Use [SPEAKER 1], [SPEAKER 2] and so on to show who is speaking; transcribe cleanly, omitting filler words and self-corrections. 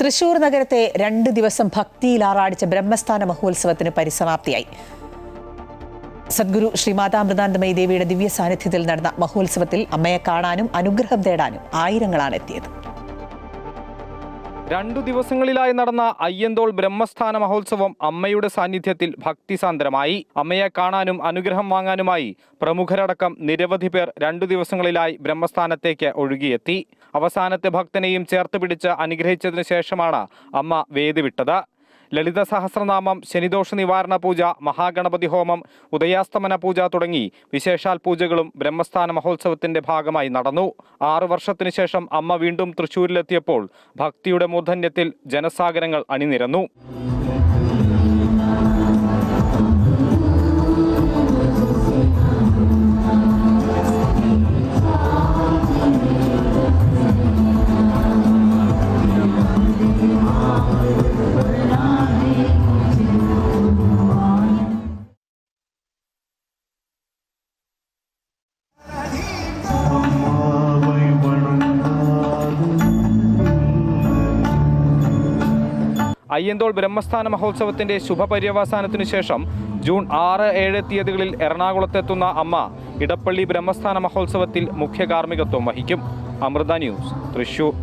[SPEAKER 1] തൃശൂർ നഗരത്തെ 2 ദിവസം ഭക്തിയിൽ ആറാടിച്ച ബ്രഹ്മസ്ഥാന മഹോത്സവത്തിന് പരിസമാപ്തിയായി. സദ്ഗുരു ശ്രീമാതാമൃതാനന്ദമയി ദേവിയുടെ ദിവ്യ സാന്നിധ്യത്തിൽ നടന്ന മഹോത്സവത്തിൽ അമ്മയെ കാണാനും അനുഗ്രഹം തേടാനും ആയിരങ്ങളാണ് എത്തിയത്.
[SPEAKER 2] 2 ദിവസങ്ങളിലായി നടന്ന അയ്യന്തോൾ ബ്രഹ്മസ്ഥാന മഹോത്സവം അമ്മയുടെ സാന്നിധ്യത്തിൽ ഭക്തിസാന്ദ്രമായി. അമ്മയെ കാണാനും അനുഗ്രഹം വാങ്ങാനുമായി പ്രമുഖരടക്കം നിരവധി പേർ 2 ദിവസങ്ങളിലായി ബ്രഹ്മസ്ഥാനത്തേക്ക് ഒഴുകിയെത്തി. അവസാനത്തെ ഭക്തനെയും ചേർത്ത് പിടിച്ച് അനുഗ്രഹിച്ചതിനു ശേഷമാണ് അമ്മ വേദി വിട്ടത്. ലളിത സഹസ്രനാമം, ശനിദോഷ നിവാരണ പൂജ, മഹാഗണപതി ഹോമം, ഉദയാസ്തമന പൂജ തുടങ്ങി വിശേഷാൽ പൂജകളും ബ്രഹ്മസ്ഥാന മഹോത്സവത്തിന്റെ ഭാഗമായി നടന്നു. 6 വർഷത്തിനു ശേഷം അമ്മ വീണ്ടും തൃശ്ശൂരിലെത്തിയപ്പോൾ ഭക്തിയുടെ മൂർധന്യത്തിൽ ജനസാഗരങ്ങൾ അണിനിരന്നു. അയ്യന്തോൾ ബ്രഹ്മസ്ഥാന മഹോത്സവത്തിന്റെ ശുഭപര്യവസാനത്തിനു ശേഷം ജൂൺ 6, 7 തീയതികളിൽ എറണാകുളത്തെത്തുന്ന അമ്മ ഇടപ്പള്ളി ബ്രഹ്മസ്ഥാന മഹോത്സവത്തിൽ മുഖ്യ കാർമ്മികത്വം വഹിക്കും. അമൃത ന്യൂസ്, തൃശൂർ.